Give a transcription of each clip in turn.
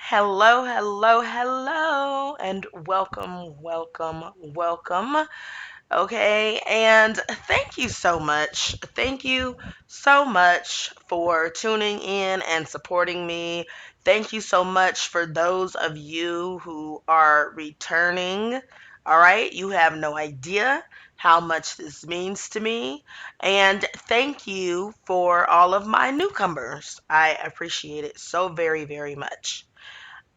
Hello, hello, hello, and welcome, welcome, welcome. Okay, and thank you so much. Thank you so much for tuning in and supporting me. Thank you so much for those of you who are returning. All right, you have no idea how much this means to me. And thank you for all of my newcomers. I appreciate it so very, very much.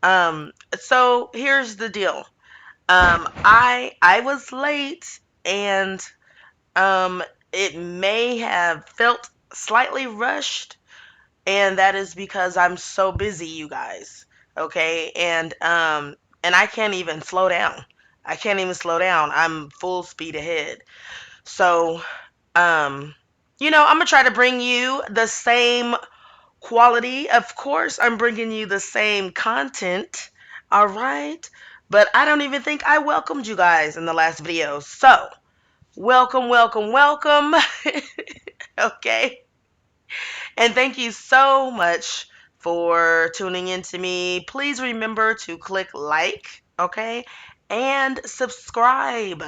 So here's the deal. I was late and um it may have felt slightly rushed, and that is because I'm so busy, you guys. Okay? And I can't even slow down. I can't even slow down. I'm full speed ahead. So, um I'm going to try to bring you the same quality. Of course, I'm bringing you the same content. All right. But I don't even think I welcomed you guys in the last video. So, welcome, welcome, welcome. Okay. And thank you so much for tuning in to me. Please remember to click like, okay? And subscribe.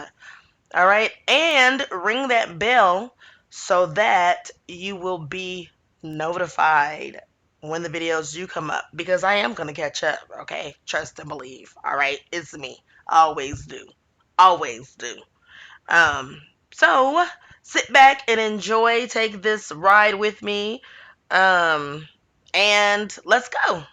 All right. And ring that bell so that you will be notified when the videos do come up, because I am going to catch up. Okay. Trust and believe. All right. It's me. Always do. Always do. Um, so sit back and enjoy. Take this ride with me. Um, and let's go.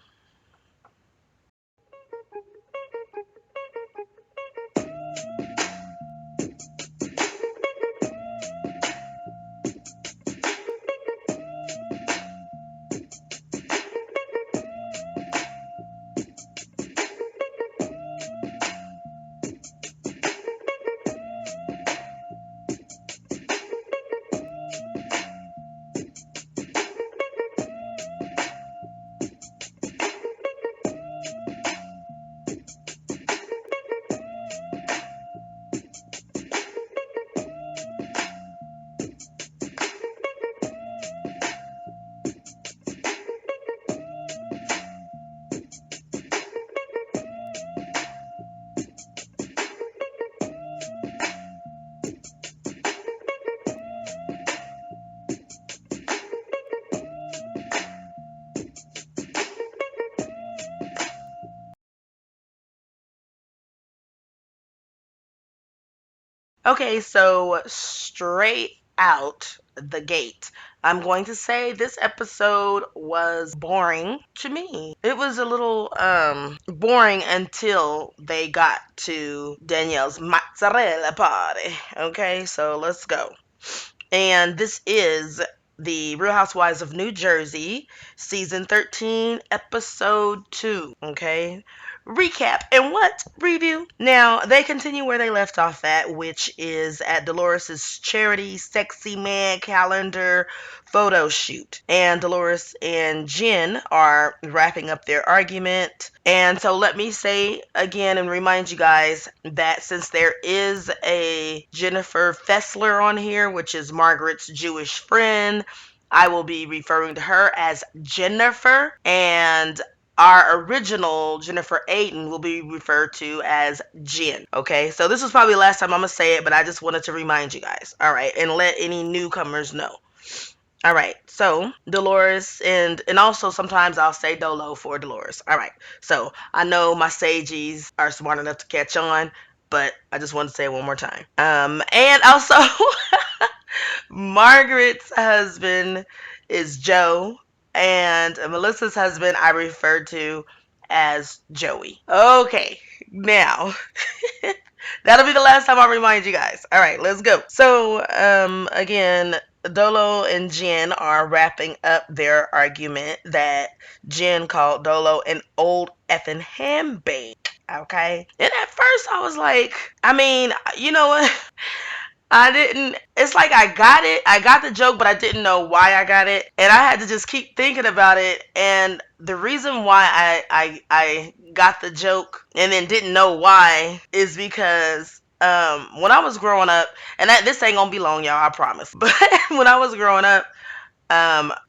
Okay, so straight out the gate, I'm going to say this episode was boring to me. It was a little boring until they got to Danielle's mozzarella party. Okay, so let's go. And this is the Real Housewives of New Jersey, season 13, episode 2. Okay. Recap and what review? Now, they continue where they left off at, which is at Dolores's charity sexy man calendar photo shoot. And Dolores and Jen are wrapping up their argument. And so let me say again and remind you guys that since there is a Jennifer Fessler on here, which is Margaret's Jewish friend, I will be referring to her as Jennifer, and our original Jennifer Aiden will be referred to as Jen. Okay, so this was probably the last time I'm gonna say it, but I just wanted to remind you guys. All right, and let any newcomers know. All right, so Dolores, and also sometimes I'll say Dolo for Dolores. All right, so I know my sagies are smart enough to catch on, but I just want to say it one more time. And also Margaret's husband is Joe, and Melissa's husband I refer to as Joey. Okay, now that'll be the last time I remind you guys. All right, let's go. So, again, Dolo and Jen are wrapping up their argument that Jen called Dolo an old effing handbag. Okay. And at first I was like, I mean, you know what? I didn't, it's like I got it. I got the joke, but I didn't know why I got it. And I had to just keep thinking about it. And the reason why I got the joke and then didn't know why is because when I was growing up, and this ain't gonna be long, y'all, I promise. But when I was growing up,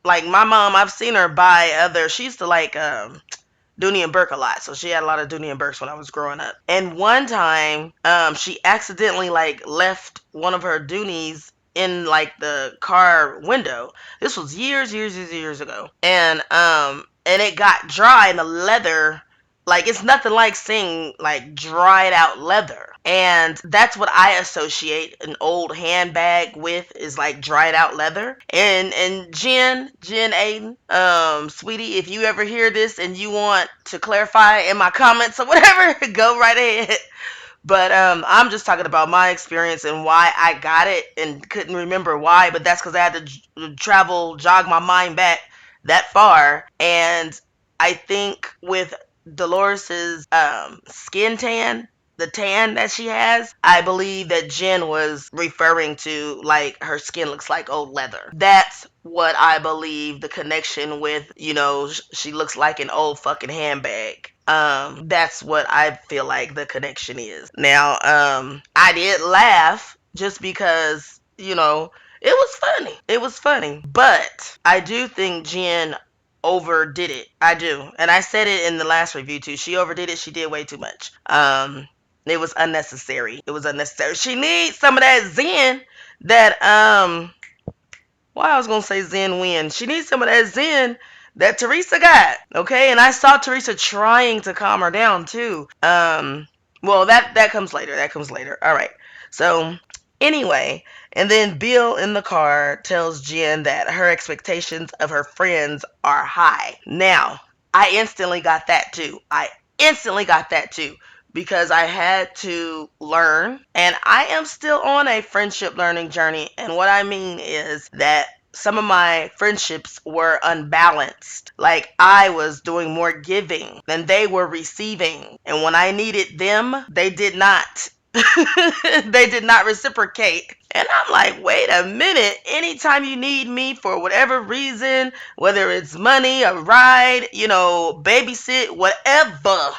like my mom, I've seen her buy other, she used to like Dooney and Burke a lot. So she had a lot of Dooney and Burks when I was growing up. And one time, she accidentally like left one of her Doonies in like the car window. This was years ago. And it got dry and the leather, like it's nothing like seeing like dried out leather. And that's what I associate an old handbag with, is like dried out leather. And Jen Aiden, sweetie, if you ever hear this and you want to clarify in my comments or whatever, go right ahead. But I'm just talking about my experience and why I got it and couldn't remember why, but that's because I had to jog my mind back that far. And I think with Dolores's skin tan, the tan that she has, I believe that Jen was referring to like her skin looks like old leather. That's what I believe the connection with, she looks like an old fucking handbag. That's what I feel like the connection is. Now, I did laugh just because, it was funny. It was funny. But I do think Jen overdid it. I do. And I said it in the last review too. She overdid it. She did way too much. It was unnecessary. It was unnecessary. She needs some of that zen that I was gonna say zen win. She needs some of that zen that Teresa got. Okay, and I saw Teresa trying to calm her down too. Well, that comes later. That comes later. All right. So anyway, and then Bill in the car tells Jen that her expectations of her friends are high. Now, I instantly got that too. Because I had to learn, and I am still on a friendship learning journey. And what I mean is that some of my friendships were unbalanced. Like I was doing more giving than they were receiving. And when I needed them, they did not. They did not reciprocate. And I'm like, wait a minute. Anytime you need me for whatever reason, whether it's money, a ride, babysit, whatever.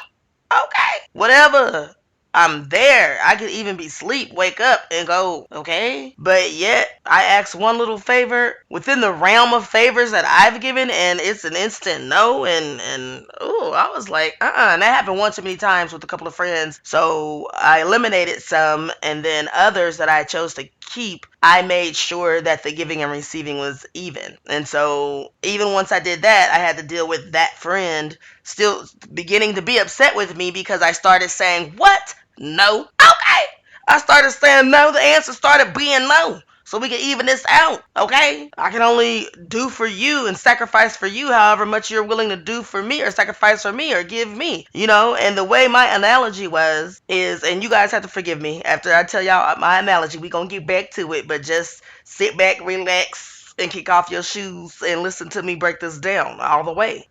Okay, whatever. I'm there. I could even be asleep, wake up and go, okay. But yet, I ask one little favor within the realm of favors that I've given, and it's an instant no. And I was like, And that happened one too many times with a couple of friends. So I eliminated some, and then others that I chose to keep, I made sure that the giving and receiving was even. And so even once I did that, I had to deal with that friend still beginning to be upset with me because I started saying, what? No. Okay. I started saying no. The answer started being no. So we can even this out, okay? I can only do for you and sacrifice for you however much you're willing to do for me or sacrifice for me or give me, And the way my analogy is, and you guys have to forgive me after I tell y'all my analogy, we gonna get back to it, but just sit back, relax, and kick off your shoes and listen to me break this down all the way.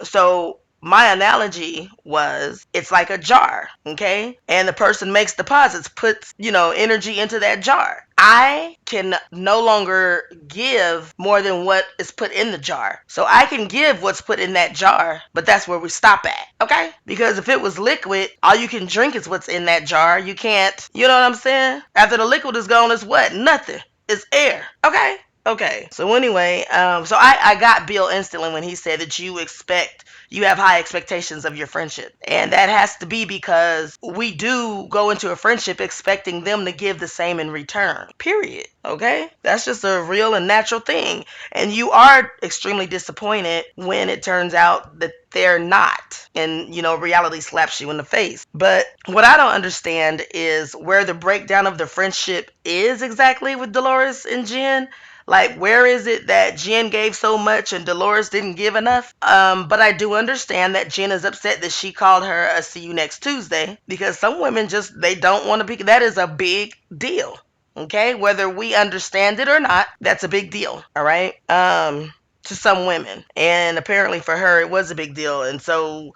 So my analogy was, it's like a jar, okay? And the person makes deposits, puts, energy into that jar. I can no longer give more than what is put in the jar. So I can give what's put in that jar, but that's where we stop at, okay? Because if it was liquid, all you can drink is what's in that jar. You can't, you know what I'm saying? After the liquid is gone, it's what? Nothing. It's air, okay? Okay, so anyway, so I got Bill instantly when he said that you have high expectations of your friendship. And that has to be because we do go into a friendship expecting them to give the same in return, period. Okay, that's just a real and natural thing. And you are extremely disappointed when it turns out that they're not, and reality slaps you in the face. But what I don't understand is where the breakdown of the friendship is exactly with Dolores and Jen. Like, where is it that Jen gave so much and Dolores didn't give enough? But I do understand that Jen is upset that she called her a see you next Tuesday, because some women they don't want to be. That is a big deal. Okay, whether we understand it or not, that's a big deal. All right. To some women, and apparently for her it was a big deal, and so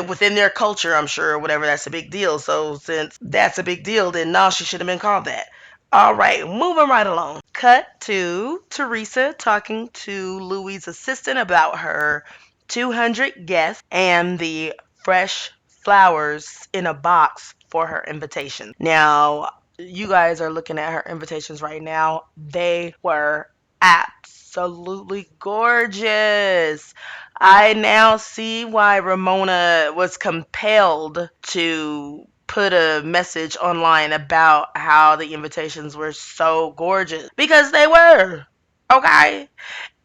within their culture, I'm sure, or whatever, that's a big deal. So since that's a big deal, then no, she should have been called that. All right, moving right along. Cut to Teresa talking to Louie's assistant about her 200 guests and the fresh flowers in a box for her invitation. Now, you guys are looking at her invitations right now. They were absolutely gorgeous. I now see why Ramona was compelled to put a message online about how the invitations were so gorgeous. Because they were. Okay?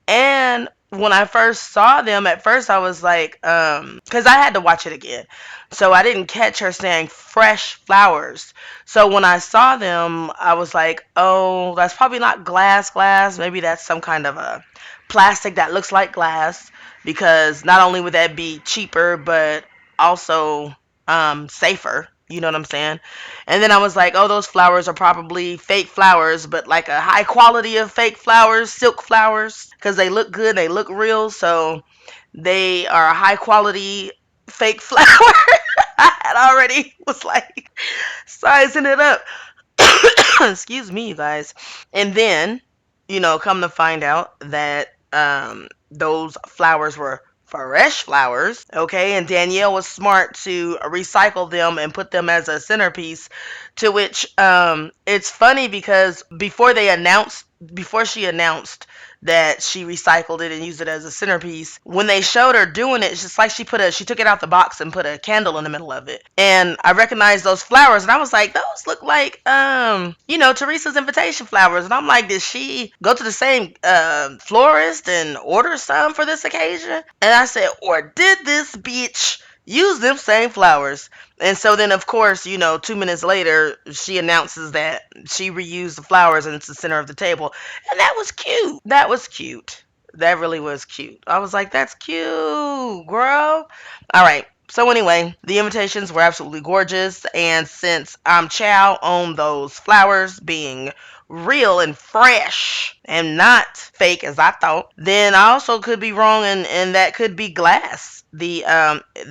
And when I first saw them, at first I was like, because I had to watch it again. So I didn't catch her saying fresh flowers. So when I saw them, I was like, oh, that's probably not glass. Maybe that's some kind of a plastic that looks like glass. Because not only would that be cheaper, but also safer. You know what I'm saying? And then I was like, oh, those flowers are probably fake flowers, but like a high quality of fake flowers, silk flowers, because they look good, they look real, so they are a high quality fake flower. I had already was like sizing it up. Excuse me, you guys. And then, come to find out that those flowers were fresh flowers, okay? And Danielle was smart to recycle them and put them as a centerpiece. To which it's funny because before she announced that she recycled it and used it as a centerpiece. When they showed her doing it, it's just like she took it out the box and put a candle in the middle of it. And I recognized those flowers and I was like, those look like Teresa's invitation flowers. And I'm like, did she go to the same florist and order some for this occasion? And I said, or did this bitch use them same flowers? And so then, of course, 2 minutes later, she announces that she reused the flowers and it's the center of the table. And that was cute. That was cute. That really was cute. I was like, that's cute, girl. All right. So anyway, the invitations were absolutely gorgeous. And since I'm chow on those flowers being real and fresh and not fake as I thought, then I also could be wrong and that could be glass. The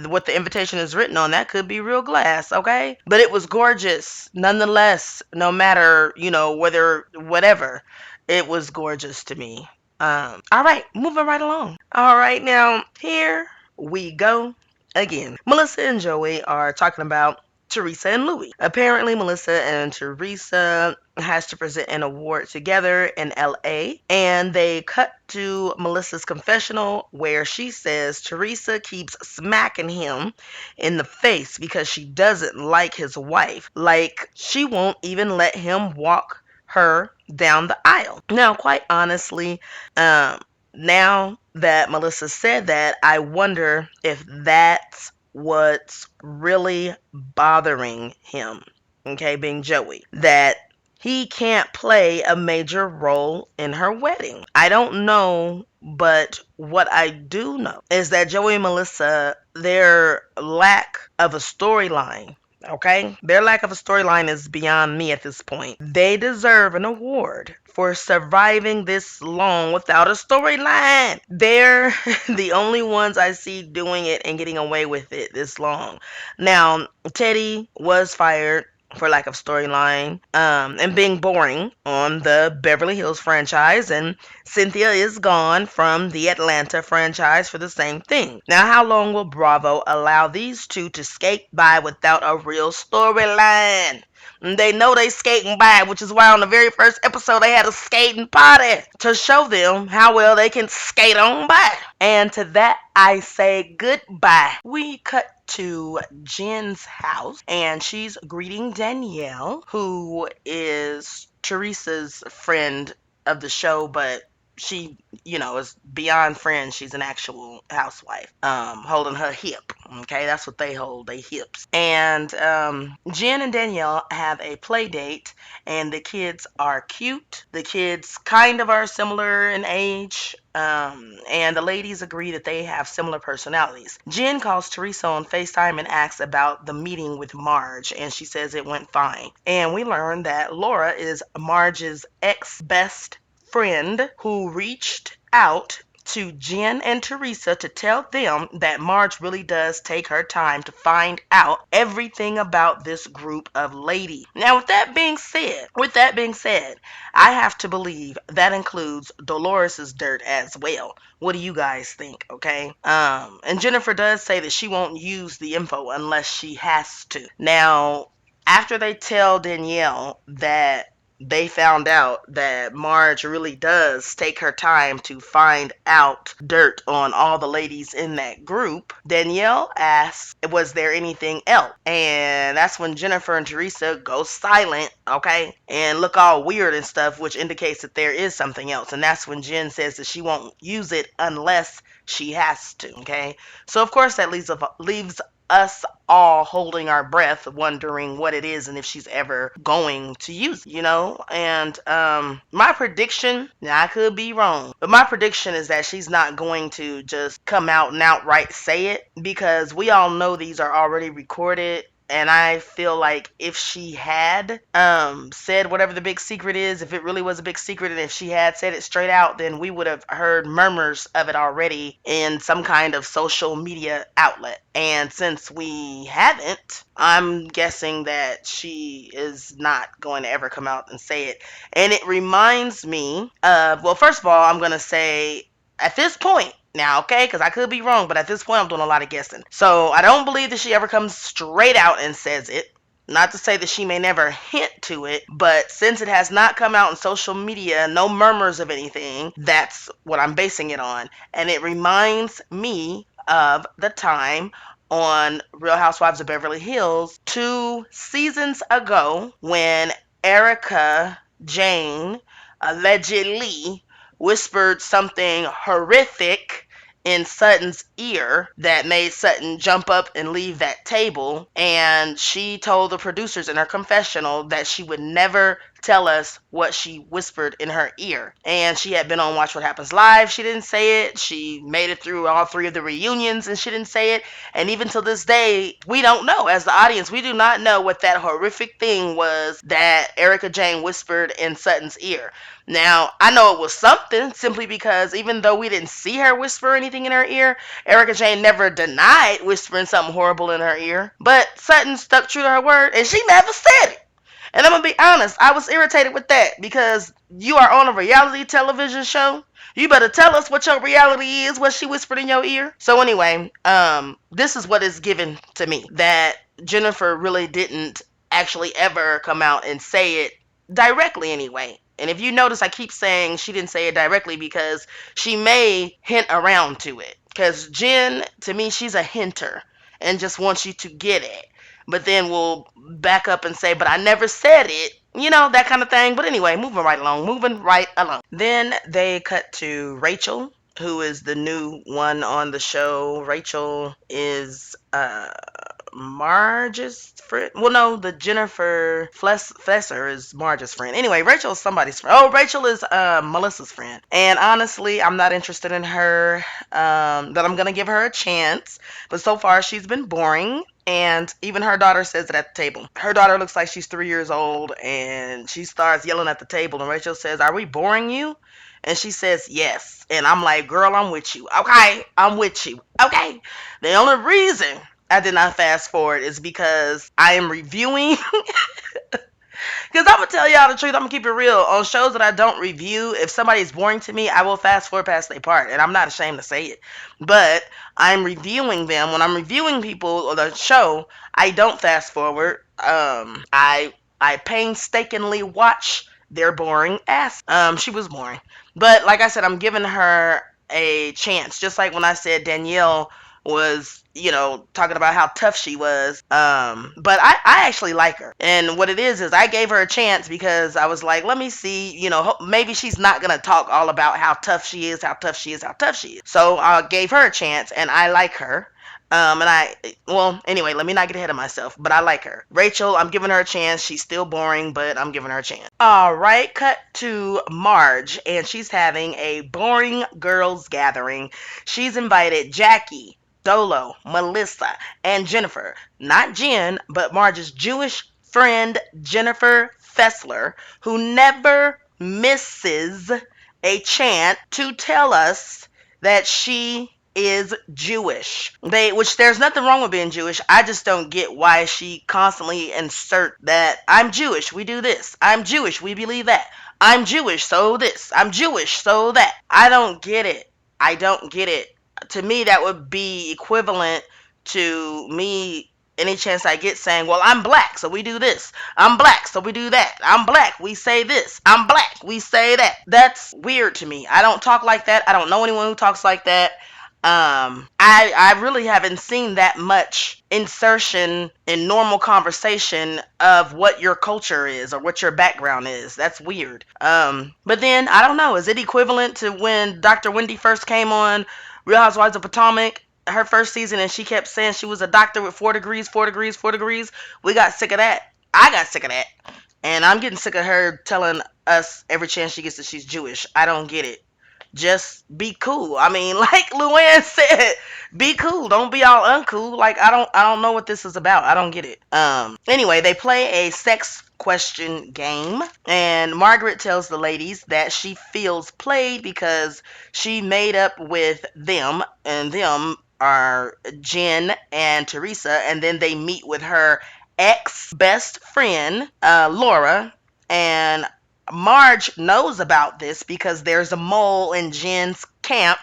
what the invitation is written on, that could be real glass, okay? But it was gorgeous nonetheless, no matter, whether whatever. It was gorgeous to me. All right, moving right along. All right, now here we go again. Melissa and Joey are talking about Teresa and Louis. Apparently, Melissa and Teresa has to present an award together in LA, and they cut to Melissa's confessional where she says Teresa keeps smacking him in the face because she doesn't like his wife. Like, she won't even let him walk her down the aisle. Now, quite honestly, now that Melissa said that, I wonder if that's what's really bothering him, okay, being Joey, that he can't play a major role in her wedding. I don't know, but what I do know is that Joey and Melissa, their lack of a storyline, okay? Their lack of a storyline is beyond me at this point. They deserve an award for surviving this long without a storyline. They're the only ones I see doing it and getting away with it this long. Now, Teddy was fired for lack of storyline and being boring on the Beverly Hills franchise, and Cynthia is gone from the Atlanta franchise for the same thing. Now, how long will Bravo allow these two to skate by without a real storyline? They know they skating by, which is why on the very first episode they had a skating party to show them how well they can skate on by. And to that I say goodbye. We cut to Jen's house and she's greeting Danielle, who is Teresa's friend of the show, but she, is beyond friends. She's an actual housewife, holding her hip. Okay, that's what they hold, they hips. And Jen and Danielle have a play date, and the kids are cute. The kids kind of are similar in age. And the ladies agree that they have similar personalities. Jen calls Teresa on FaceTime and asks about the meeting with Marge, and she says it went fine. And we learn that Laura is Marge's ex-best friend who reached out to Jen and Teresa to tell them that Marge really does take her time to find out everything about this group of ladies. Now, with that being said, I have to believe that includes Dolores's dirt as well. What do you guys think? Okay. And Jennifer does say that she won't use the info unless she has to. Now, after they tell Danielle that they found out that Marge really does take her time to find out dirt on all the ladies in that group, Danielle asks, was there anything else? And that's when Jennifer and Teresa go silent, okay, and look all weird and stuff, which indicates that there is something else. And that's when Jen says that she won't use it unless she has to, okay? So, of course, that leaves us all holding our breath, wondering what it is and if she's ever going to use it, you know? And my prediction, now I could be wrong, but my prediction is that she's not going to just come out and outright say it, because we all know these are already recorded. And I feel like if she had said whatever the big secret is, if it really was a big secret, and if she had said it straight out, then we would have heard murmurs of it already in some kind of social media outlet. And since we haven't, I'm guessing that she is not going to ever come out and say it. And it reminds me of, well, first of all, I'm going to say at this point, now, okay, because I could be wrong, but at this point, I'm doing a lot of guessing. So I don't believe that she ever comes straight out and says it. Not to say that she may never hint to it, but since it has not come out in social media, no murmurs of anything, that's what I'm basing it on. And it reminds me of the time on Real Housewives of Beverly Hills 2 seasons ago when Erica Jane allegedly whispered something horrific in Sutton's ear that made Sutton jump up and leave that table. And she told the producers in her confessional that she would never tell us what she whispered in her ear. And she had been on Watch What Happens Live. She didn't say it. She made it through all 3 of the reunions and she didn't say it. And even till this day, we don't know. As the audience, we do not know what that horrific thing was that Erica Jane whispered in Sutton's ear. Now, I know it was something, simply because even though we didn't see her whisper anything in her ear, Erica Jane never denied whispering something horrible in her ear. But Sutton stuck true to her word, and she never said it. And I'm going to be honest, I was irritated with that, because you are on a reality television show. You better tell us what your reality is, what she whispered in your ear. So anyway, this is what is given to me, that Jennifer really didn't actually ever come out and say it directly anyway. And if you notice, I keep saying she didn't say it directly because she may hint around to it. Because Jen, to me, she's a hinter and just wants you to get it. But then we'll back up and say, but I never said it. You know, that kind of thing. But anyway, moving right along. Then they cut to Rachel, who is the new one on the show. Rachel is Marge's friend. Well, no, the Jennifer Flesser is Marge's friend. Anyway, Rachel is somebody's friend. Oh, Rachel is Melissa's friend. And honestly, I'm not interested in her. That I'm gonna give her a chance. But so far, she's been boring. And even her daughter says it at the table. Her daughter looks like she's 3 years old, and she starts yelling at the table. And Rachel says, "Are we boring you?" And she says, "Yes." And I'm like, "Girl, I'm with you. Okay, I'm with you. Okay." The only reason I did not fast forward is because I am reviewing. Because I'm going to tell y'all the truth. I'm going to keep it real. On shows that I don't review, if somebody's boring to me, I will fast forward past their part. And I'm not ashamed to say it. But I'm reviewing them. When I'm reviewing people or the show, I don't fast forward. I painstakingly watch their boring ass. She was boring. But like I said, I'm giving her a chance. Just like when I said Danielle was, you know, talking about how tough she was. But I actually like her. And what it is I gave her a chance because I was like, let me see, you know, maybe she's not going to talk all about how tough she is, how tough she is, how tough she is. So I gave her a chance and I like her. Well, anyway, let me not get ahead of myself, but I like her. Rachel, I'm giving her a chance. She's still boring, but I'm giving her a chance. All right, cut to Marge, and she's having a boring girls gathering. She's invited Jackie, Dolo, Melissa, and Jennifer. Not Jen, but Marge's Jewish friend, Jennifer Fessler, who never misses a chance to tell us that she is Jewish. Which there's nothing wrong with being Jewish. I just don't get why she constantly insert that I'm Jewish, we do this. I'm Jewish, we believe that. I'm Jewish, so this. I'm Jewish, so that. I don't get it. I don't get it. To me, that would be equivalent to me any chance I get saying, well, I'm black, so we do this. I'm black, so we do that. I'm black, we say this. I'm black, we say that. That's weird to me. I don't talk like that. I don't know anyone who talks like that. I really haven't seen that much insertion in normal conversation of what your culture is or what your background is. That's weird. But then I don't know. Is it equivalent to when Dr. Wendy first came on Real Housewives of Potomac, her first season, and she kept saying she was a doctor with 4 degrees, 4 degrees, 4 degrees? We got sick of that. I got sick of that. And I'm getting sick of her telling us every chance she gets that she's Jewish. I don't get it. Just be cool. I mean, like Luann said, be cool. Don't be all uncool. Like I don't know what this is about. I don't get it. Anyway, they play a sex question game, and Margaret tells the ladies that she feels played because she made up with them, and them are Jen and Teresa, and then they meet with her ex best friend, Laura, and Marge knows about this because there's a mole in Jen's camp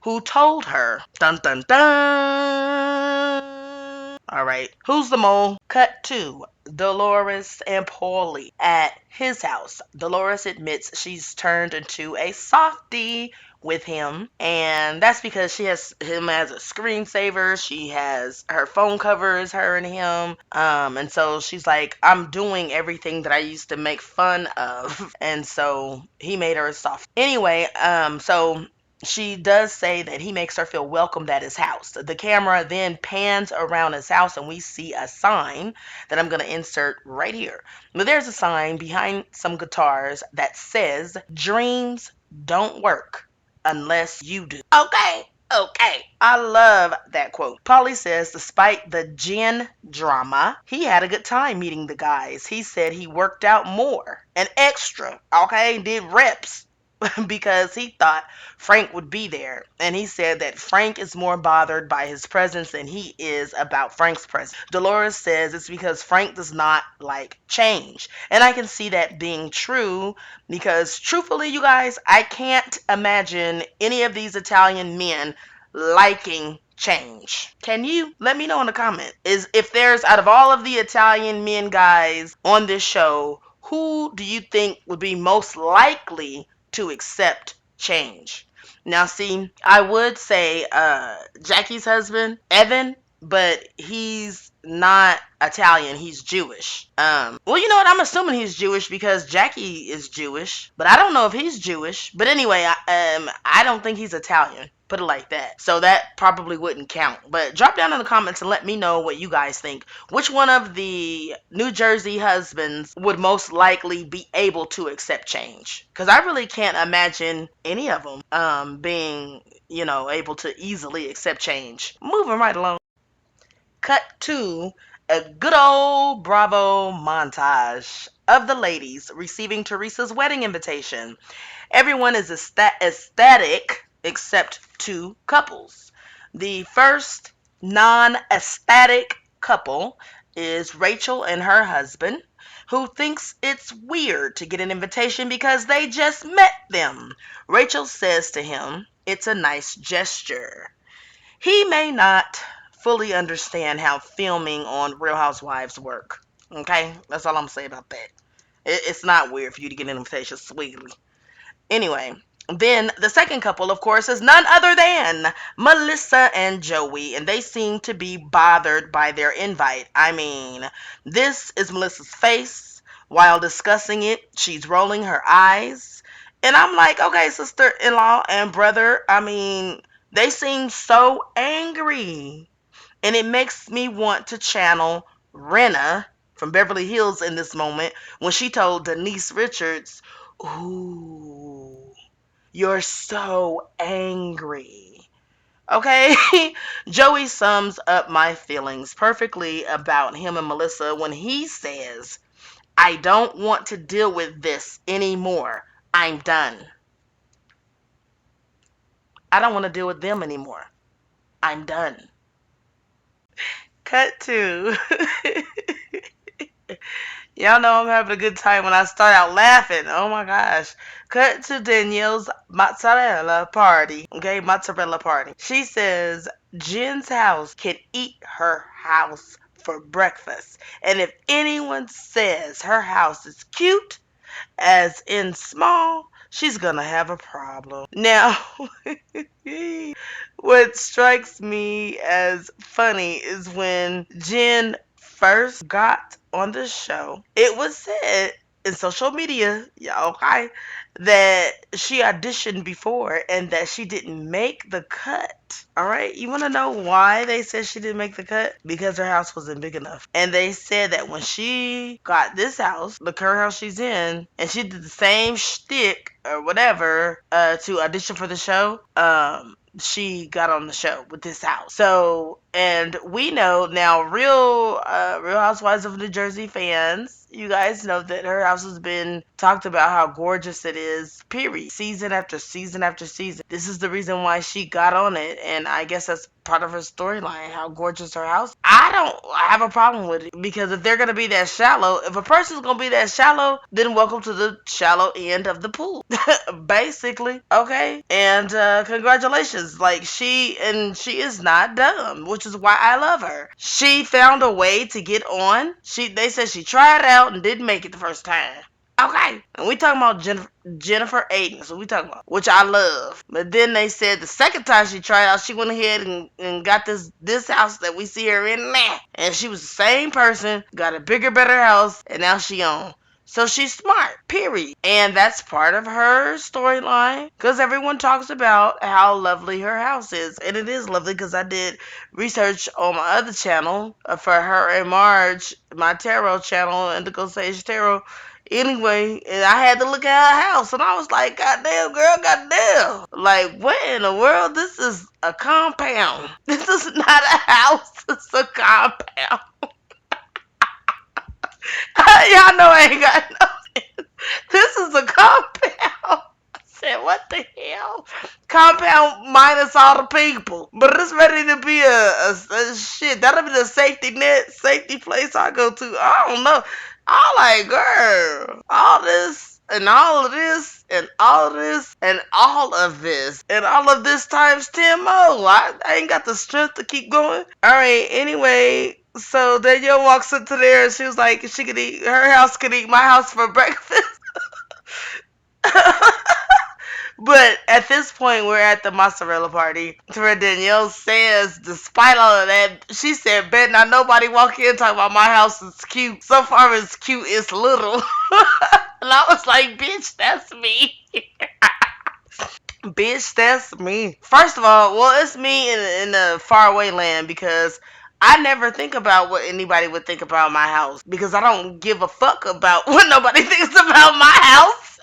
who told her. Dun dun dun. All right, who's the mole? Cut to Dolores and Paulie at his house. Dolores admits she's turned into a softie with him, and that's because she has him as a screensaver. She has her phone cover is her and him, and so she's like, I'm doing everything that I used to make fun of, and so he made her a soft. Anyway, so she does say that he makes her feel welcomed at his house. The camera then pans around his house and we see a sign that I'm going to insert right here. But there's a sign behind some guitars that says, "Dreams don't work unless you do." Okay. Okay. I love that quote. Polly says, despite the Jen drama, he had a good time meeting the guys. He said he worked out more and extra, okay, did reps because he thought Frank would be there. And he said that Frank is more bothered by his presence than he is about Frank's presence. Dolores says it's because Frank does not like change. And I can see that being true because, truthfully, you guys, I can't imagine any of these Italian men liking change. Can you? Let me know in the comment. Is if there's, out of all of the Italian men guys on this show, who do you think would be most likely to accept change? Now, see, I would say Jackie's husband, Evan, but he's not Italian. He's Jewish. Well, you know what? I'm assuming he's Jewish because Jackie is Jewish, but I don't know if he's Jewish. But anyway, I don't think he's Italian. Put it like that. So that probably wouldn't count. But drop down in the comments and let me know what you guys think. Which one of the New Jersey husbands would most likely be able to accept change? Because I really can't imagine any of them being, able to easily accept change. Moving right along. Cut to a good old Bravo montage of the ladies receiving Teresa's wedding invitation. Everyone is ecstatic except two couples. The first non-ecstatic couple is Rachel and her husband, who thinks it's weird to get an invitation because they just met them. Rachel says to him, it's a nice gesture. He may not fully understand how filming on Real Housewives work. Okay? That's all I'm going to say about that. It's not weird for you to get an invitation sweetly. Anyway, then the second couple, of course, is none other than Melissa and Joey, and they seem to be bothered by their invite. I mean, this is Melissa's face. While discussing it, she's rolling her eyes. And I'm like, okay, sister-in-law and brother, I mean, they seem so angry. And it makes me want to channel Renna from Beverly Hills in this moment when she told Denise Richards, ooh, you're so angry. Okay? Joey sums up my feelings perfectly about him and Melissa when he says, I don't want to deal with this anymore. I'm done. I don't want to deal with them anymore. I'm done. Cut to. Y'all know I'm having a good time when I start out laughing. Oh my gosh. Cut to Danielle's mozzarella party. Okay, mozzarella party. She says, Jen's house can eat her house for breakfast. And if anyone says her house is cute, as in small, she's gonna have a problem. Now, what strikes me as funny is when Jen first got on the show, it was said in social media, yeah, okay, that she auditioned before and that she didn't make the cut. All right, you want to know why they said she didn't make the cut? Because her house wasn't big enough. And they said that when she got this house, the current house she's in, and she did the same shtick or whatever to audition for the show, she got on the show with this house. So, and we know now, Real Housewives of New Jersey fans, you guys know that her house has been talked about how gorgeous it is, period. Season after season after season. This is the reason why she got on it, and I guess that's part of her storyline, how gorgeous her house. I don't have a problem with it because if they're gonna be that shallow, if a person's gonna be that shallow, then welcome to the shallow end of the pool. Basically, okay? And congratulations. Like she is not dumb, which is why I love her. She found a way to get on. They said she tried out and didn't make it the first time. Okay. And we talking about Jennifer Aiden, so we talking about, which I love. But then they said the second time she tried out, she went ahead and got this house that we see her in now. And she was the same person, got a bigger, better house, and now she on. So she's smart, period. And that's part of her storyline because everyone talks about how lovely her house is. And it is lovely because I did research on my other channel for her and Marge, my tarot channel, Indigo Sage Tarot. Anyway, and I had to look at her house and I was like, goddamn, girl, goddamn. Like, what in the world? This is a compound. This is not a house, it's a compound. Y'all know I ain't got no. This is a compound. I said, what the hell? Compound minus all the people. But it's ready to be a shit. That'll be the safety net, safety place I go to. I don't know. I'm like, girl, all this and all of this and all of this and all of this and all of this times 10 more. I ain't got the strength to keep going. All right, anyway. So Danielle walks into there and she was like, she could eat, her house could eat my house for breakfast. But at this point, we're at the mozzarella party where Danielle says, despite all of that, she said, bet not nobody walk in talking about my house is cute. So far as cute, it's little. And I was like, bitch, that's me. Bitch, that's me. First of all, well, it's me in a faraway land because I never think about what anybody would think about my house because I don't give a fuck about what nobody thinks about my house.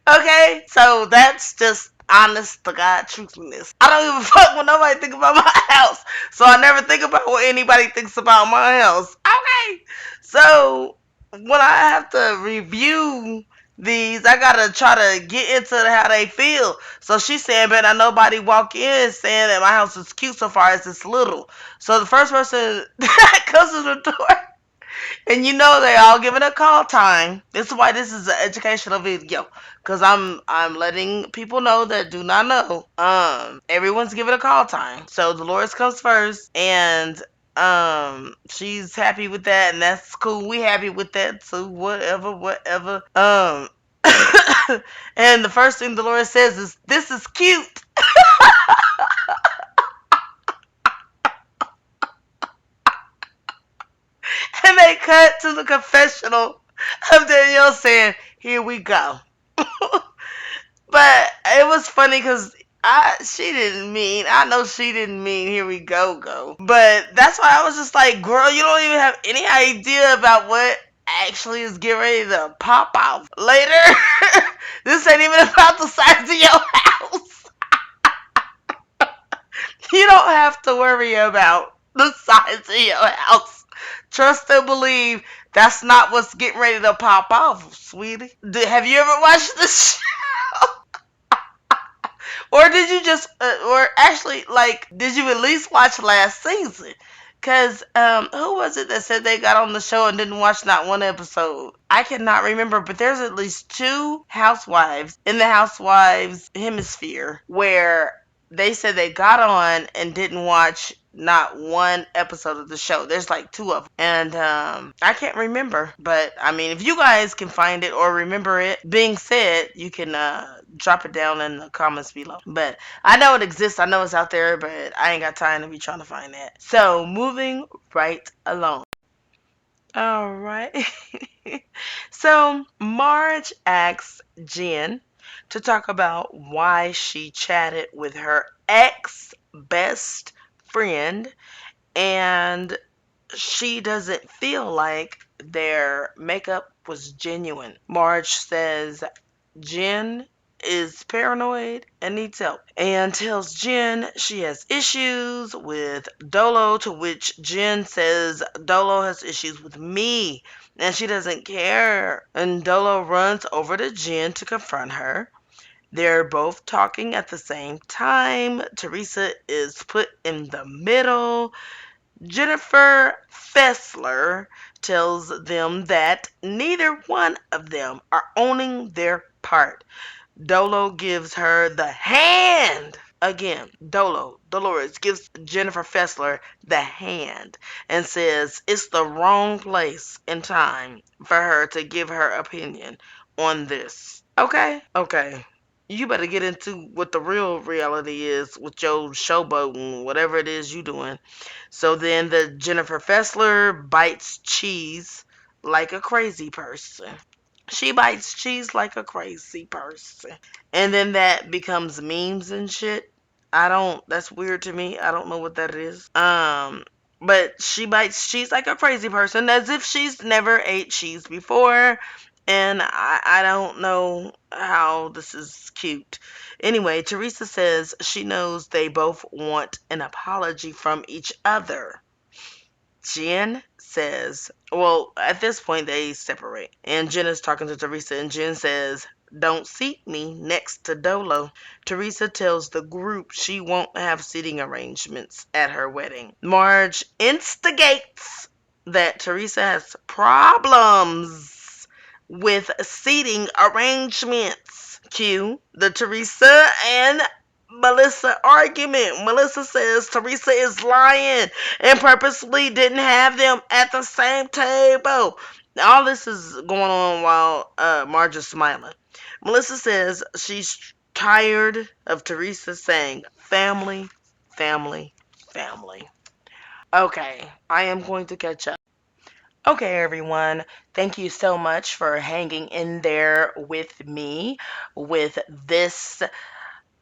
Okay? So that's just honest to God truthfulness. I don't give a fuck what nobody think about my house. So I never think about what anybody thinks about my house. Okay? So when I have to review these, I gotta try to get into how they feel. So she's saying, but I nobody walk in saying that my house is cute so far as it's little. So the first person that comes to the door, and you know they all giving a call time. This is why this is an educational video, cause I'm letting people know that do not know. Everyone's giving a call time. So Dolores comes first, and she's happy with that, and that's cool. We happy with that too. Whatever. And the first thing Dolores says is, "This is cute." And they cut to the confessional of Danielle saying, "Here we go." But it was funny because I know she didn't mean here we go. But that's why I was just like, girl, you don't even have any idea about what actually is getting ready to pop out later. This ain't even about the size of your house. You don't have to worry about the size of your house. Trust and believe that's not what's getting ready to pop off, sweetie. Have you ever watched this show? Or did you just, or actually, like, did you at least watch last season? Because, who was it that said they got on the show and didn't watch not one episode? I cannot remember, but there's at least two housewives in the housewives hemisphere where they said they got on and didn't watch not one episode of the show. There's like two of them. And I can't remember. But I mean, if you guys can find it or remember it being said, you can drop it down in the comments below. But I know it exists. I know it's out there, but I ain't got time to be trying to find that. So moving right along. All right. So Marge asks Jen to talk about why she chatted with her ex best friend and she doesn't feel like their makeup was genuine. Marge says Jen is paranoid and needs help and tells Jen she has issues with Dolo, to which Jen says Dolo has issues with me and she doesn't care. And Dolo runs over to Jen to confront her. They're both talking at the same time. Teresa is put in the middle. Jennifer Fessler tells them that neither one of them are owning their part. Dolo gives her the hand. Again, Dolores gives Jennifer Fessler the hand and says it's the wrong place and time for her to give her opinion on this. Okay? Okay. You better get into what the real reality is with your showboating, whatever it is you doing. So then the Jennifer Fessler bites cheese like a crazy person. She bites cheese like a crazy person. And then that becomes memes and shit. That's weird to me. I don't know what that is. But she bites cheese like a crazy person as if she's never ate cheese before. And I don't know how this is cute. Anyway, Teresa says she knows they both want an apology from each other. Jen says, well, at this point they separate. And Jen is talking to Teresa, and Jen says, don't seat me next to Dolo. Teresa tells the group she won't have seating arrangements at her wedding. Marge instigates that Teresa has problems with seating arrangements. Cue the Teresa and Melissa argument. Melissa says Teresa is lying and purposely didn't have them at the same table. All this is going on while Marge is smiling. Melissa says she's tired of Teresa saying family, family, family. Okay, I am going to catch up. Okay, everyone, thank you so much for hanging in there with me with this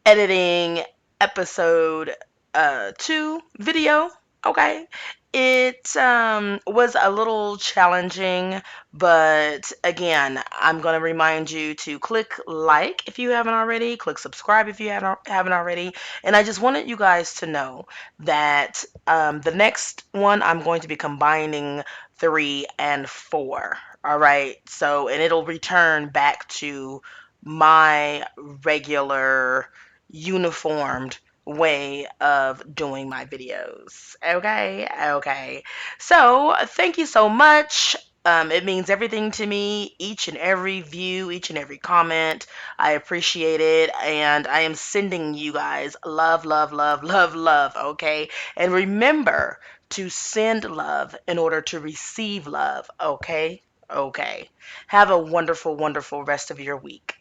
editing episode 2 video. Okay, it was a little challenging, but again, I'm going to remind you to click like if you haven't already, click subscribe if you haven't already, and I just wanted you guys to know that the next one I'm going to be combining 3 and 4. All right, so and it'll return back to my regular uniformed way of doing my videos. Okay, okay. So thank you so much. It means everything to me, each and every view, each and every comment. I appreciate it, and I am sending you guys love, love, love, love, love, okay? And remember to send love in order to receive love, okay? Okay. Have a wonderful, wonderful rest of your week.